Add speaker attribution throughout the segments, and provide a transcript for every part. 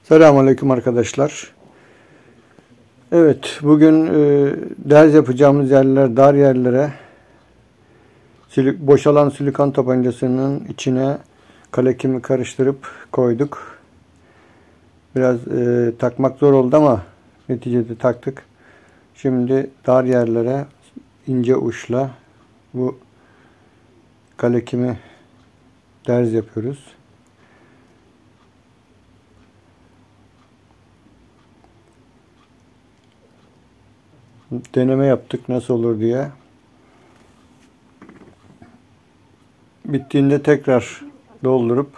Speaker 1: Selamünaleyküm arkadaşlar. Evet, bugün derz yapacağımız yerler, dar yerlere boşalan silikon tabancasının içine kalekimi karıştırıp koyduk. Biraz takmak zor oldu ama neticede taktık. Şimdi dar yerlere ince uçla bu kalekimi derz yapıyoruz. Deneme yaptık nasıl olur diye. Bittiğinde tekrar doldurup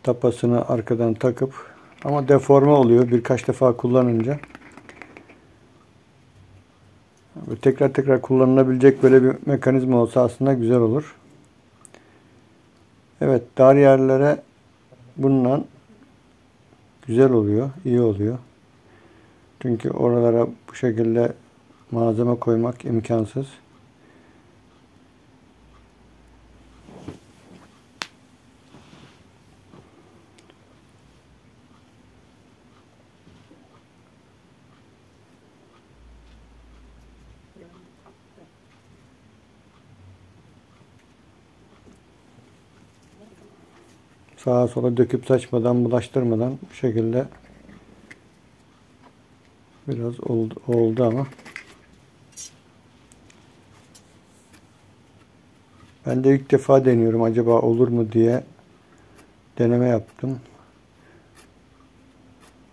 Speaker 1: tapasını arkadan takıp, ama deforme oluyor birkaç defa kullanınca. Tekrar tekrar kullanılabilecek böyle bir mekanizma olsa aslında güzel olur. Evet, dar yerlere bununla güzel oluyor, iyi oluyor. Çünkü oralara bu şekilde malzeme koymak imkansız. Sağa sola döküp saçmadan, bulaştırmadan bu şekilde biraz oldu ama ben de ilk defa deniyorum, acaba olur mu diye deneme yaptım.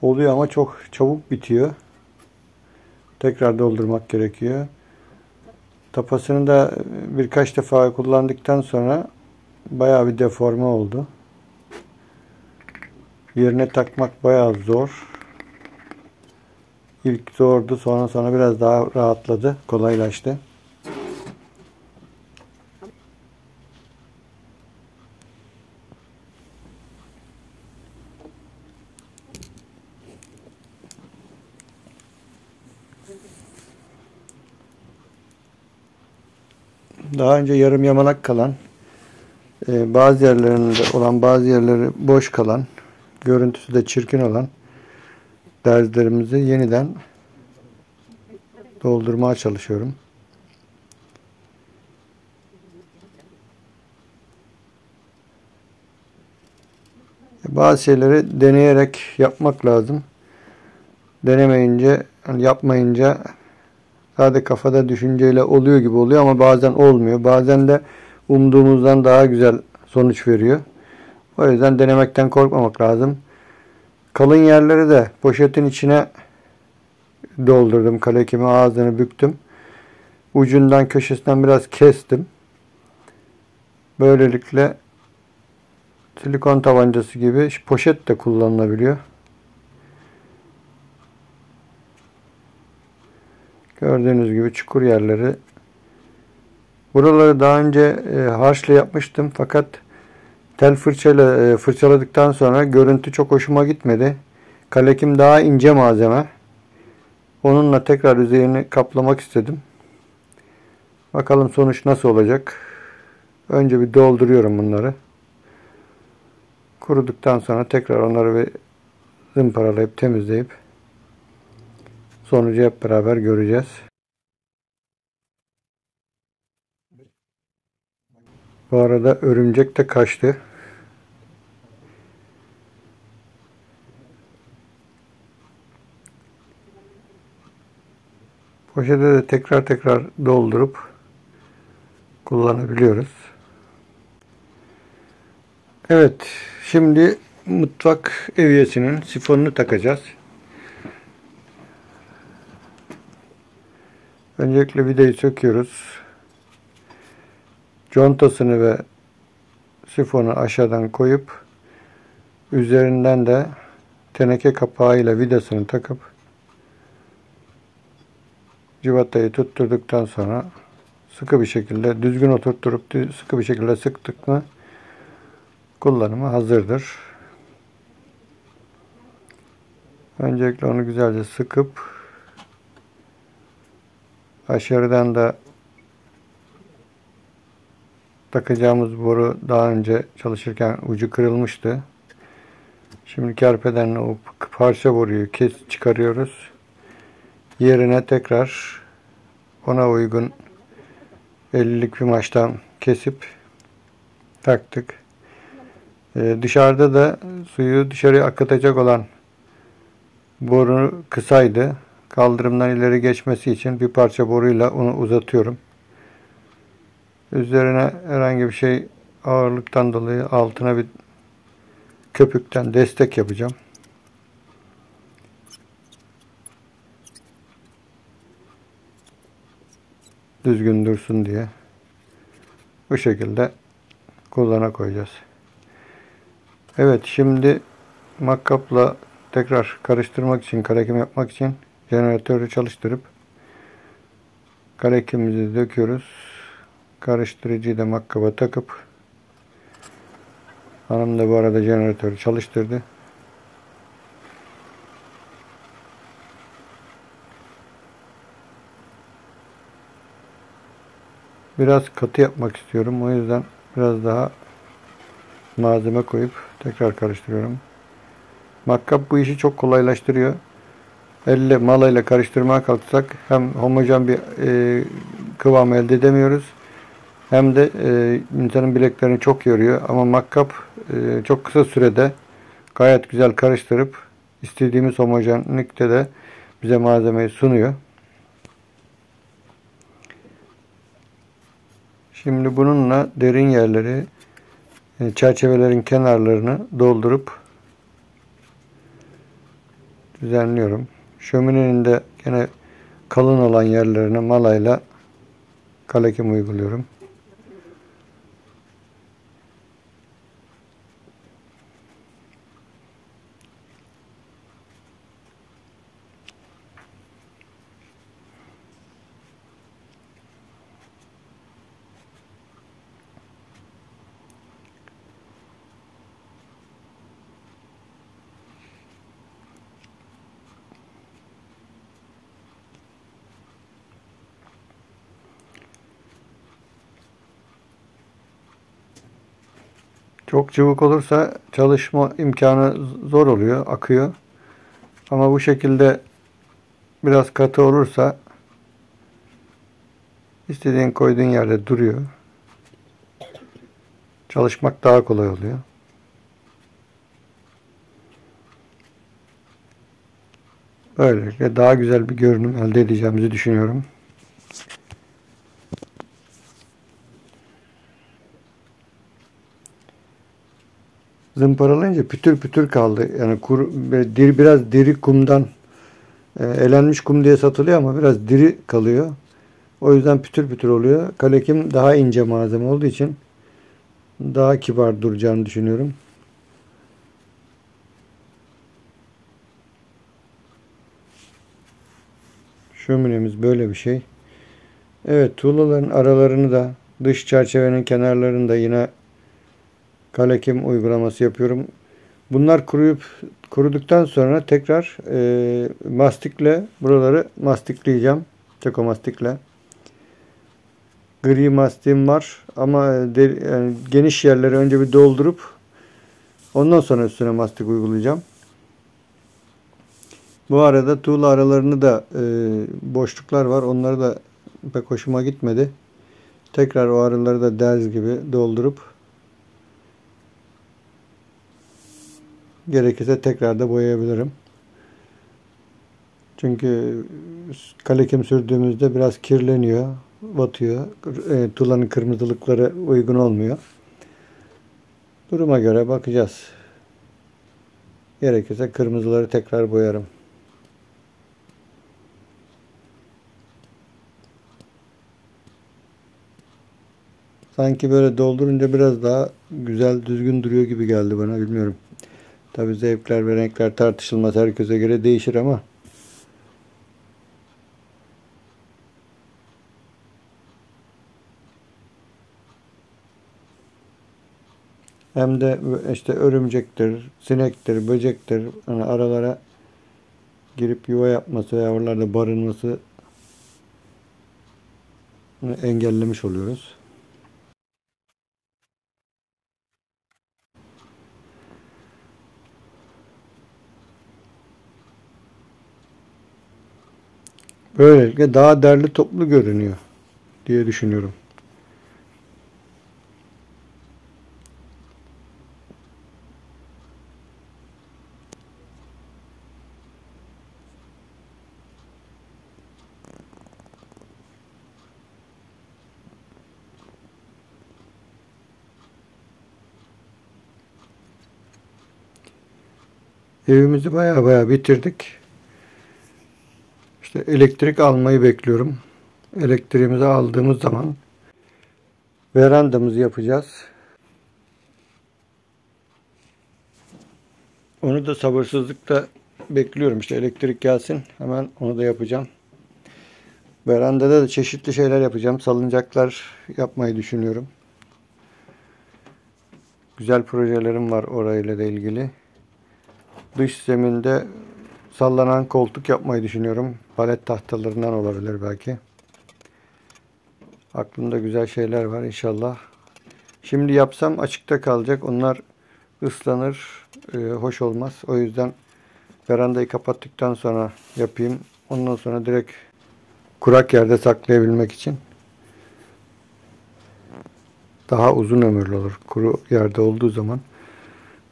Speaker 1: Oluyor ama çok çabuk bitiyor. Tekrar doldurmak gerekiyor. Tapasını da birkaç defa kullandıktan sonra bayağı bir deforme oldu. Yerine takmak bayağı zor. İlk zordu, sonra biraz daha rahatladı, kolaylaştı. Daha önce yarım yamalak kalan, bazı yerlerinde olan, bazı yerleri boş kalan, görüntüsü de çirkin olan derzlerimizi yeniden doldurmaya çalışıyorum. Bazı şeyleri deneyerek yapmak lazım. Denemeyince, yapmayınca sadece kafada düşünceyle oluyor gibi oluyor ama bazen olmuyor. Bazen de umduğumuzdan daha güzel sonuç veriyor. O yüzden denemekten korkmamak lazım. Kalın yerleri de poşetin içine doldurdum. Kalekimi ağzını büktüm. Ucundan, köşesinden biraz kestim. Böylelikle silikon tabancası gibi poşet de kullanılabiliyor. Gördüğünüz gibi çukur yerleri. Buraları daha önce harçla yapmıştım fakat tel fırçayla fırçaladıktan sonra görüntü çok hoşuma gitmedi. Kalekim daha ince malzeme. Onunla tekrar üzerini kaplamak istedim. Bakalım sonuç nasıl olacak. Önce bir dolduruyorum bunları. Kuruduktan sonra tekrar onları bir zımparalayıp temizleyip sonucu hep beraber göreceğiz. Bu arada örümcek de kaçtı. Poşete de tekrar tekrar doldurup kullanabiliyoruz. Evet, şimdi mutfak evyesinin sifonunu takacağız. Öncelikle vidayı söküyoruz. Contasını ve sifonu aşağıdan koyup üzerinden de teneke kapağıyla vidasını takıp civatayı tutturduktan sonra sıkı bir şekilde, düzgün oturtturup sıkı bir şekilde sıktık mı kullanıma hazırdır. Öncelikle onu güzelce sıkıp aşağıdan da takacağımız boru daha önce çalışırken ucu kırılmıştı. Şimdi kerpeden o parça boruyu çıkarıyoruz. Yerine tekrar ona uygun 50'lik bir maçtan kesip taktık. Dışarıda da suyu dışarıya akıtacak olan boru kısaydı. Kaldırımdan ileri geçmesi için bir parça boruyla onu uzatıyorum. Üzerine herhangi bir şey ağırlıktan dolayı altına bir köpükten destek yapacağım. Düzgün dursun diye. Bu şekilde kulağına koyacağız. Evet, şimdi matkapla tekrar karıştırmak için, kalekim yapmak için jeneratörü çalıştırıp kalekimizi döküyoruz. Karıştırıcıyı da matkaba takıp, hanım da bu arada jeneratörü çalıştırdı. Biraz katı yapmak istiyorum. O yüzden biraz daha malzeme koyup tekrar karıştırıyorum. Matkap bu işi çok kolaylaştırıyor. Elle malayla karıştırmaya kalksak hem homojen bir kıvam elde edemiyoruz. Hem de insanın bileklerini çok yoruyor. Ama matkap çok kısa sürede gayet güzel karıştırıp istediğimiz homojenlikte de bize malzemeyi sunuyor. Şimdi bununla derin yerleri, çerçevelerin kenarlarını doldurup düzenliyorum. Şöminenin de gene kalın olan yerlerine malayla kalekim uyguluyorum. Çok cıvık olursa çalışma imkanı zor oluyor, akıyor. Ama bu şekilde biraz katı olursa istediğin koyduğun yerde duruyor. Çalışmak daha kolay oluyor. Böylelikle daha güzel bir görünüm elde edeceğimizi düşünüyorum. Zımparalayınca pütür pütür kaldı. Yani biraz diri kumdan elenmiş kum diye satılıyor ama biraz diri kalıyor. O yüzden pütür pütür oluyor. Kalekim daha ince malzeme olduğu için daha kibar duracağını düşünüyorum. Şöminemiz böyle bir şey. Evet, tuğlaların aralarını da dış çerçevenin kenarlarını da yine kalekim uygulaması yapıyorum. Bunlar kuruduktan sonra tekrar mastikle buraları mastikleyeceğim. Çakomastikle. Gri mastiğim var ama yani geniş yerleri önce bir doldurup ondan sonra üstüne mastik uygulayacağım. Bu arada tuğla aralarını da boşluklar var. Onları da pek hoşuma gitmedi. Tekrar o araları da derz gibi doldurup gerekirse tekrar da boyayabilirim. Çünkü kalekim sürdüğümüzde biraz kirleniyor, batıyor. Tuğlanın kırmızılıkları uygun olmuyor. Duruma göre bakacağız. Gerekirse kırmızıları tekrar boyarım. Sanki böyle doldurunca biraz daha güzel, düzgün duruyor gibi geldi bana. Bilmiyorum. Tabii zevkler ve renkler tartışılmaz. Herkese göre değişir ama hem de işte örümcektir, sinektir, böcektir. Hani aralara girip yuva yapması veya oralarda barınması engellemiş oluyoruz. Böylelikle daha derli toplu görünüyor diye düşünüyorum. Evimizi baya bitirdik. İşte elektrik almayı bekliyorum. Elektriğimizi aldığımız zaman verandamızı yapacağız. Onu da sabırsızlıkla bekliyorum. İşte elektrik gelsin. Hemen onu da yapacağım. Verandada da çeşitli şeyler yapacağım. Salıncaklar yapmayı düşünüyorum. Güzel projelerim var orayla da ilgili. Dış zeminde sallanan koltuk yapmayı düşünüyorum. Palet tahtalarından olabilir belki. Aklımda güzel şeyler var inşallah. Şimdi yapsam açıkta kalacak. Onlar ıslanır. Hoş olmaz. O yüzden verandayı kapattıktan sonra yapayım. Ondan sonra direkt kurak yerde saklayabilmek için daha uzun ömürlü olur. Kuru yerde olduğu zaman,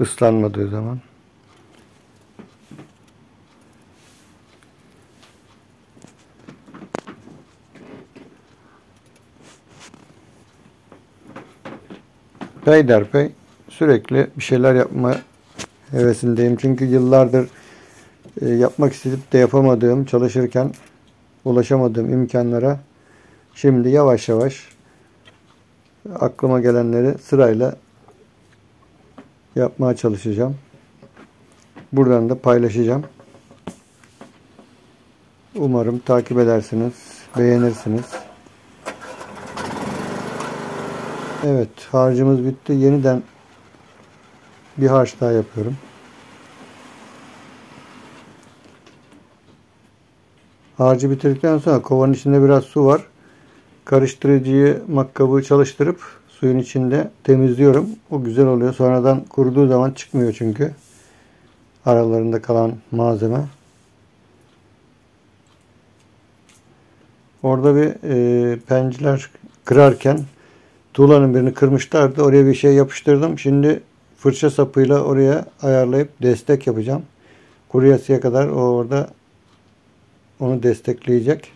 Speaker 1: ıslanmadığı zaman. Peyderpey sürekli bir şeyler yapma hevesindeyim. Çünkü yıllardır yapmak isteyip de yapamadığım, çalışırken ulaşamadığım imkanlara şimdi yavaş yavaş aklıma gelenleri sırayla yapmaya çalışacağım. Buradan da paylaşacağım. Umarım takip edersiniz, beğenirsiniz. Evet, harcımız bitti. Yeniden bir harç daha yapıyorum. Harcı bitirdikten sonra kovanın içinde biraz su var. Karıştırıcıyı, makkabı çalıştırıp suyun içinde temizliyorum. O güzel oluyor. Sonradan kuruduğu zaman çıkmıyor çünkü. Aralarında kalan malzeme. Orada bir penciler kırarken tuğlanın birini kırmışlardı. Oraya bir şey yapıştırdım. Şimdi fırça sapıyla oraya ayarlayıp destek yapacağım. Kuruyasıya kadar o orada onu destekleyecek.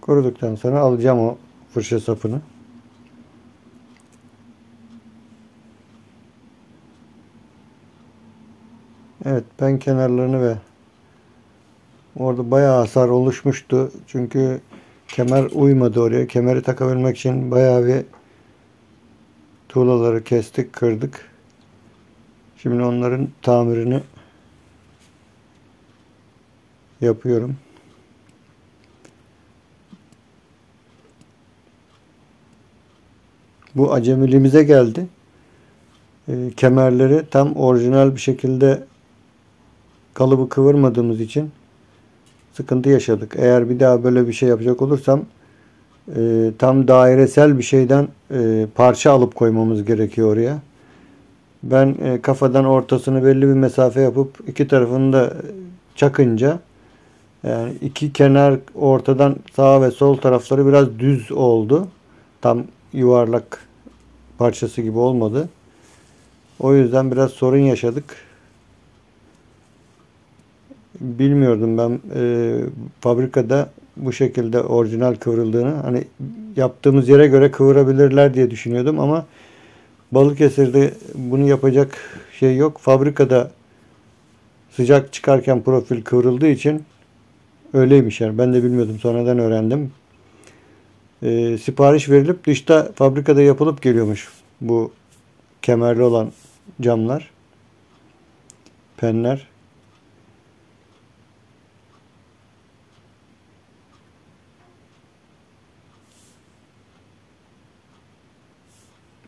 Speaker 1: Kuruduktan sonra alacağım o fırça sapını. Evet, ben kenarlarını ve orada bayağı hasar oluşmuştu. Çünkü kemer uymadı oraya. Kemeri takabilmek için bayağı bir tuğlaları kestik, kırdık. Şimdi onların tamirini yapıyorum. Bu acemiliğimize geldi. Kemerleri tam orijinal bir şekilde kalıbı kıvırmadığımız için sıkıntı yaşadık. Eğer bir daha böyle bir şey yapacak olursam tam dairesel bir şeyden parça alıp koymamız gerekiyor oraya. Ben kafadan ortasını belli bir mesafe yapıp iki tarafını da çakınca yani iki kenar ortadan sağ ve sol tarafları biraz düz oldu. Tam yuvarlak parçası gibi olmadı. O yüzden biraz sorun yaşadık. Bilmiyordum ben fabrikada bu şekilde orijinal kıvrıldığını. Hani yaptığımız yere göre kıvırabilirler diye düşünüyordum ama Balıkesir'de bunu yapacak şey yok. Fabrikada sıcak çıkarken profil kıvrıldığı için öyleymiş yani. Ben de bilmiyordum. Sonradan öğrendim. Sipariş verilip dışta fabrikada yapılıp geliyormuş bu kemerli olan camlar, penler.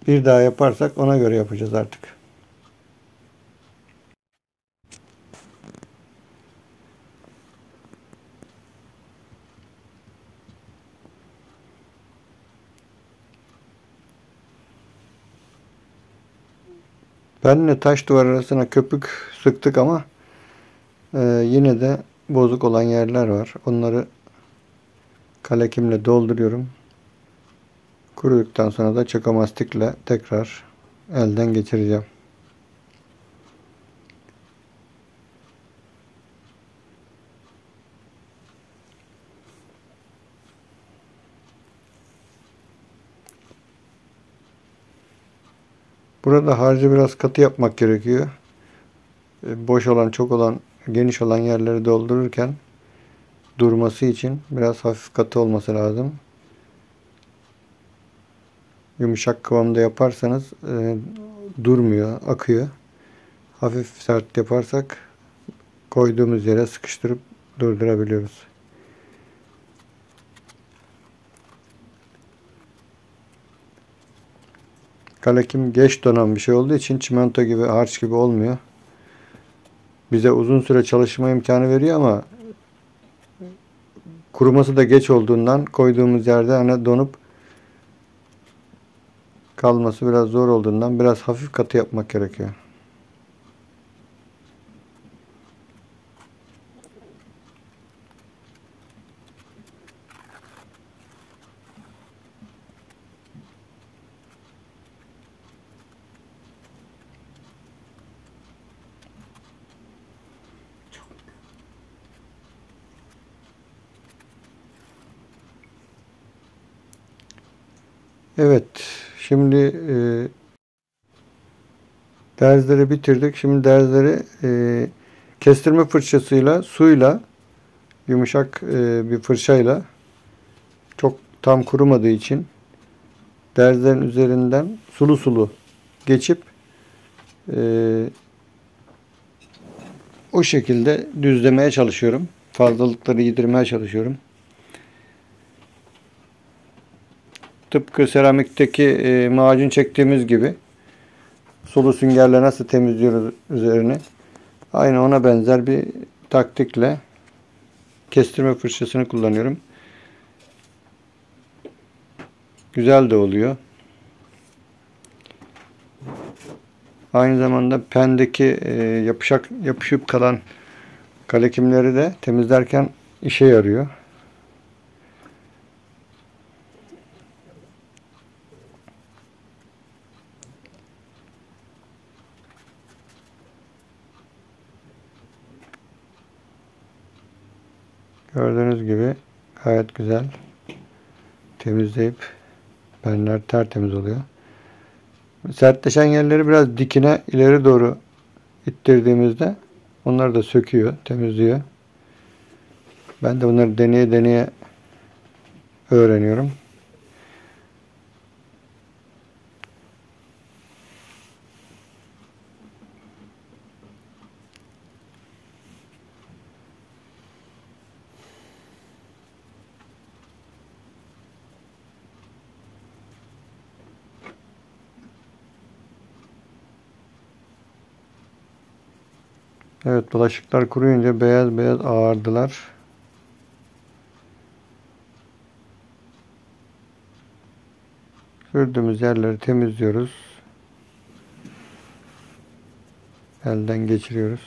Speaker 1: Bir daha yaparsak ona göre yapacağız artık. Benle taş duvar arasına köpük sıktık ama yine de bozuk olan yerler var. Onları kalekimle dolduruyorum. Kuruduktan sonra da çakomastikle tekrar elden geçireceğim. Burada harcı biraz katı yapmak gerekiyor. Boş olan, çok olan, geniş olan yerleri doldururken durması için biraz hafif katı olması lazım. Yumuşak kıvamda yaparsanız durmuyor, akıyor. Hafif sert yaparsak koyduğumuz yere sıkıştırıp durdurabiliyoruz. Kalekim geç donan bir şey olduğu için çimento gibi, harç gibi olmuyor. Bize uzun süre çalışma imkanı veriyor ama kuruması da geç olduğundan koyduğumuz yerde hani donup kalması biraz zor olduğundan biraz hafif katı yapmak gerekiyor. Evet, şimdi derzleri bitirdik. Şimdi derzleri kestirme fırçasıyla, suyla, yumuşak bir fırçayla, çok tam kurumadığı için derzlerin üzerinden sulu sulu geçip o şekilde düzlemeye çalışıyorum. Fazlalıkları yedirmeye çalışıyorum. Tıpkı seramikteki macun çektiğimiz gibi sulu süngerle nasıl temizliyoruz üzerini, aynı ona benzer bir taktikle kestirme fırçasını kullanıyorum. Güzel de oluyor. Aynı zamanda pendeki yapışıp kalan kalekimleri de temizlerken işe yarıyor. Gördüğünüz gibi gayet güzel temizleyip penler tertemiz oluyor. Sertleşen yerleri biraz dikine ileri doğru ittirdiğimizde onları da söküyor, temizliyor. Ben de bunları deneye deneye öğreniyorum. Evet, bulaşıklar kuruyunca beyaz beyaz ağardılar. Sürdüğümüz yerleri temizliyoruz. Elden geçiriyoruz.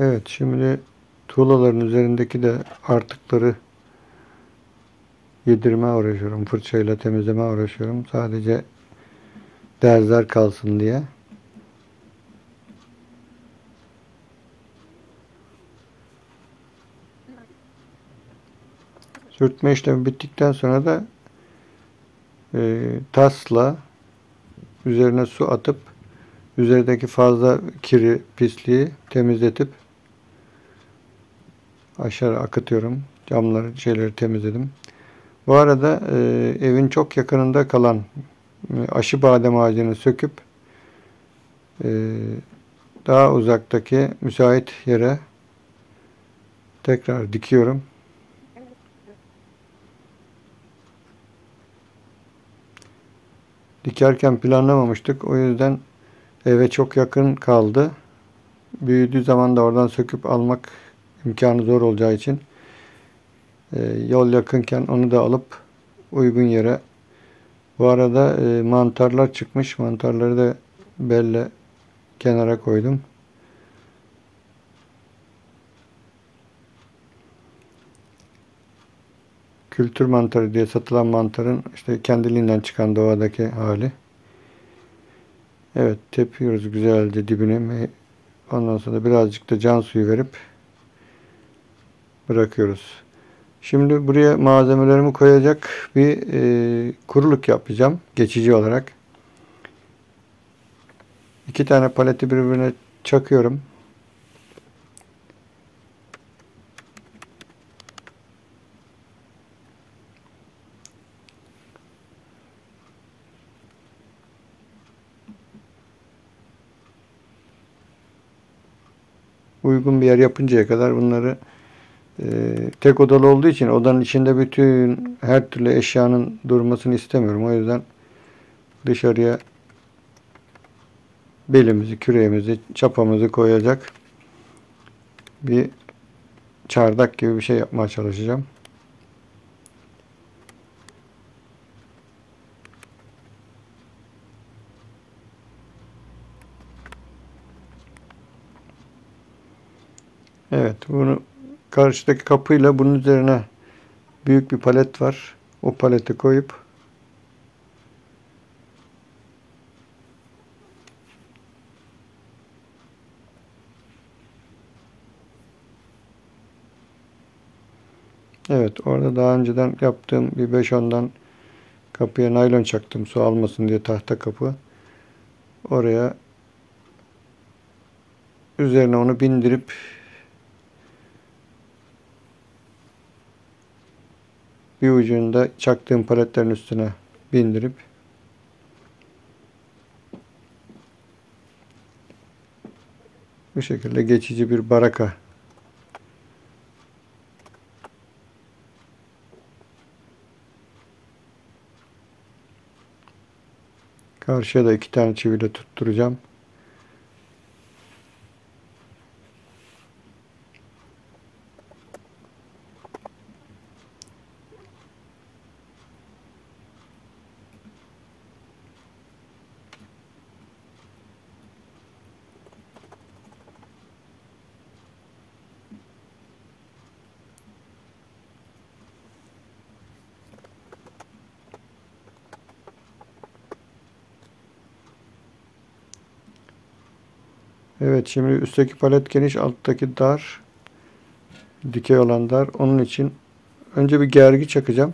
Speaker 1: Evet, şimdi tuğlaların üzerindeki de artıkları yedirmeye uğraşıyorum. Fırçayla temizlemeye uğraşıyorum. Sadece derzler kalsın diye. Sürtme işlemi bittikten sonra da tasla üzerine su atıp üzerindeki fazla kiri, pisliği temizletip aşağı akıtıyorum. Camları, şeyleri temizledim. Bu arada evin çok yakınında kalan aşı badem ağacını söküp daha uzaktaki müsait yere tekrar dikiyorum. Dikerken planlamamıştık. O yüzden eve çok yakın kaldı. Büyüdüğü zaman da oradan söküp almak imkanı zor olacağı için yol yakınken onu da alıp uygun yere. Bu arada mantarlar çıkmış. Mantarları da belle kenara koydum. Kültür mantarı diye satılan mantarın işte kendiliğinden çıkan doğadaki hali. Evet, tepiyoruz güzelce dibine. Ondan sonra birazcık da can suyu verip bırakıyoruz. Şimdi buraya malzemelerimi koyacak bir kuruluk yapacağım geçici olarak. 2 tane paleti birbirine çakıyorum. Uygun bir yer yapıncaya kadar bunları tek odalı olduğu için odanın içinde bütün her türlü eşyanın durmasını istemiyorum. O yüzden dışarıya belimizi, küreğimizi, çapamızı koyacak bir çardak gibi bir şey yapmaya çalışacağım. Evet, bunu karşıdaki kapıyla bunun üzerine büyük bir palet var. O paleti koyup evet, orada daha önceden yaptığım bir 5-10'dan kapıya naylon çaktım su almasın diye, tahta kapı. Oraya üzerine onu bindirip bir ucunu da çaktığım paletlerin üstüne bindirip bu şekilde geçici bir baraka. Karşıya da 2 tane çiviyle tutturacağım. Evet, şimdi üstteki palet geniş, alttaki dar, dikey olan dar. Onun için önce bir gergi çakacağım.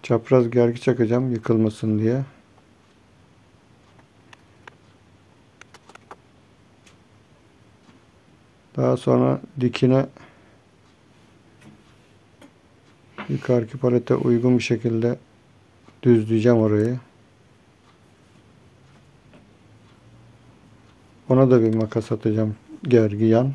Speaker 1: Çapraz gergi çakacağım yıkılmasın diye. Daha sonra dikine yukarıki palete uygun bir şekilde düzleyeceğim orayı. Ona da bir makas atacağım, gergi yan.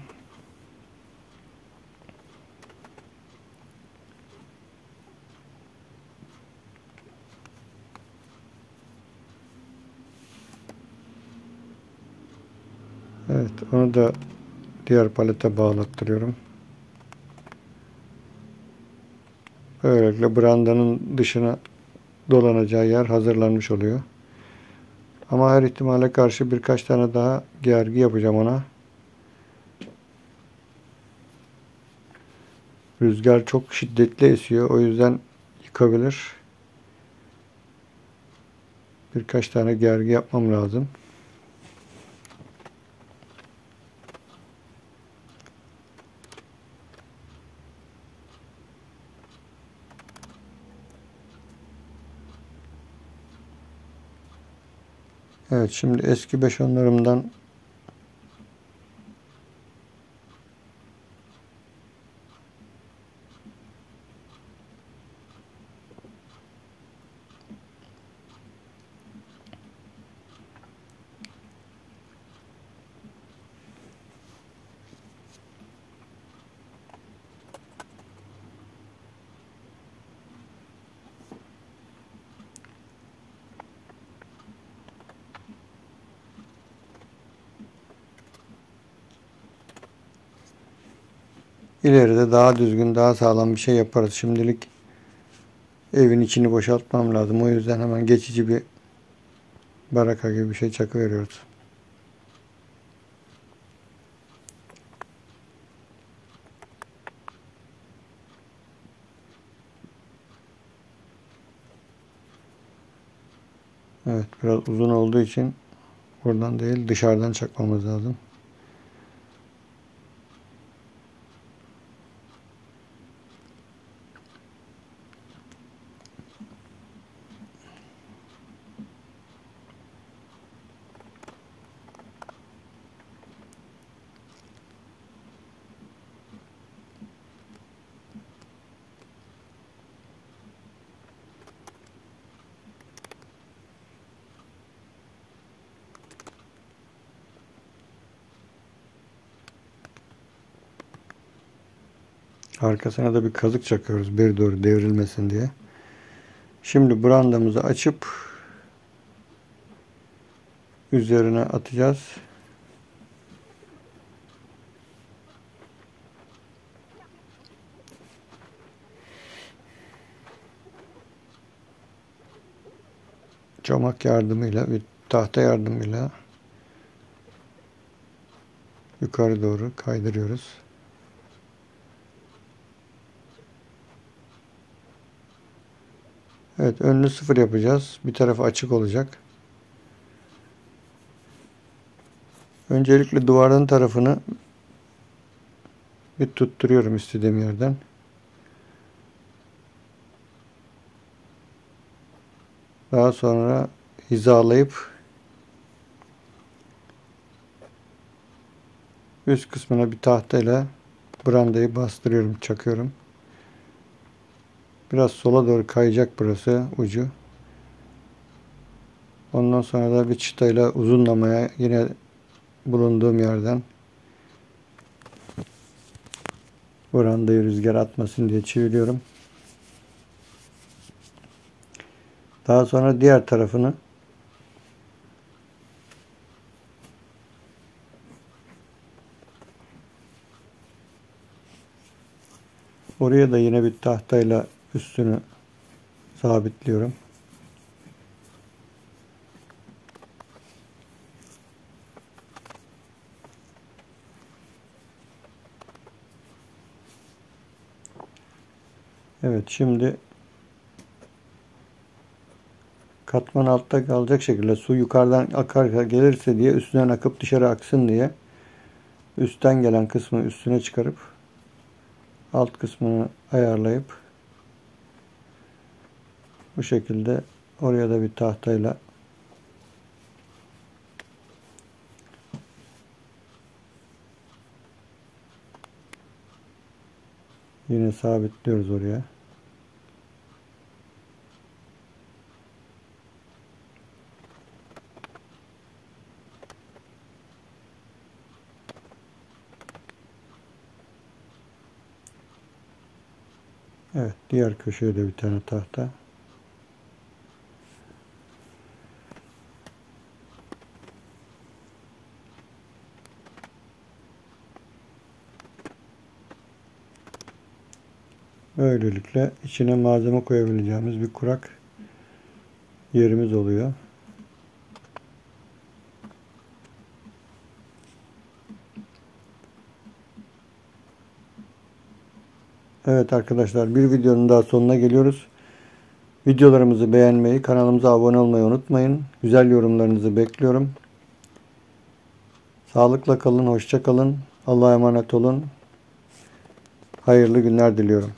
Speaker 1: Evet, onu da diğer palete bağlattırıyorum. Böylelikle brandanın dışına dolanacağı yer hazırlanmış oluyor. Ama her ihtimale karşı birkaç tane daha gergi yapacağım ona. Rüzgar çok şiddetli esiyor. O yüzden yıkabilir. Birkaç tane gergi yapmam lazım. Evet, şimdi eski 5-10'larımdan İleride daha düzgün, daha sağlam bir şey yaparız. Şimdilik evin içini boşaltmam lazım. O yüzden hemen geçici bir baraka gibi bir şey çakıveriyoruz. Evet, biraz uzun olduğu için buradan değil dışarıdan çakmamız lazım. Arkasına da bir kazık çakıyoruz bir doğru devrilmesin diye. Şimdi brandamızı açıp üzerine atacağız. Çomak yardımıyla, bir tahta yardımıyla yukarı doğru kaydırıyoruz. Evet, önünü sıfır yapacağız. Bir tarafı açık olacak. Öncelikle duvarın tarafını bir tutturuyorum istediğim yerden. Daha sonra hizalayıp üst kısmına bir tahtayla brandayı bastırıyorum, çakıyorum. Biraz sola doğru kayacak burası ucu. Ondan sonra da bir çıtayla uzunlamaya yine bulunduğum yerden brandayı rüzgar atmasın diye çeviriyorum. Daha sonra diğer tarafını oraya da yine bir tahtayla üstünü sabitliyorum. Evet, şimdi katman altta kalacak şekilde su yukarıdan akar gelirse diye üstünden akıp dışarı aksın diye üstten gelen kısmı üstüne çıkarıp alt kısmını ayarlayıp bu şekilde oraya da bir tahtayla yine sabitliyoruz oraya. Evet, diğer köşeye de bir tane tahta. Böylelikle içine malzeme koyabileceğimiz bir kurak yerimiz oluyor. Evet arkadaşlar, bir videonun daha sonuna geliyoruz. Videolarımızı beğenmeyi, kanalımıza abone olmayı unutmayın. Güzel yorumlarınızı bekliyorum. Sağlıkla kalın, hoşça kalın. Allah'a emanet olun. Hayırlı günler diliyorum.